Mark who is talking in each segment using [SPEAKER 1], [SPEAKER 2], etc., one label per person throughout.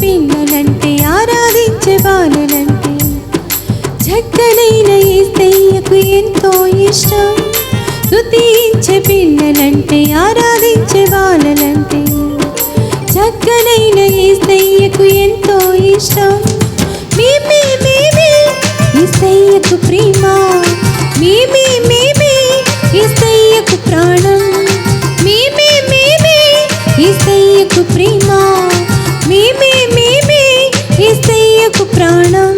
[SPEAKER 1] పిల్లలంటే ఆరాధించే బాలలంటే చక్కనైన యేసయ్యకు ఎంతో ఇష్టం. స్తుతించే పిల్లలంటే ఆరాధించే బాలలంటే చక్కనైన యేసయ్యకు ఎంతో ఇష్టం. మేమే యేసయ్యకు ప్రేమ, మేమే యేసయ్యకు ప్రాణం, మేమే యేసయ్యకు ప్రేమ, మేమే యేసయ్యకు ప్రాణం.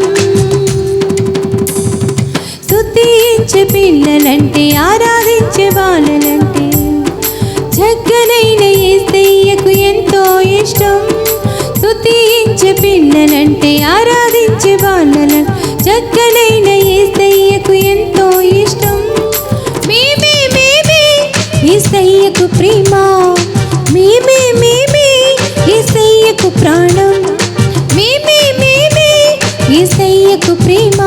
[SPEAKER 1] స్తుతించే పిల్లలంటే ఆరాధించే బాలలంటే చక్కనైన యేసయ్యకు ఎంతో ఇష్టం. స్తుతించే పిల్లలంటే ఆరాధించే బాలలంటే చక్కనైన యేసయ్యకు ఎంతో ఇష్టం. మేమే యేసయ్యకు ప్రేమ, మేమే యేసయ్యకు ప్రాణం, మేమే యేసయ్యకు ప్రేమ.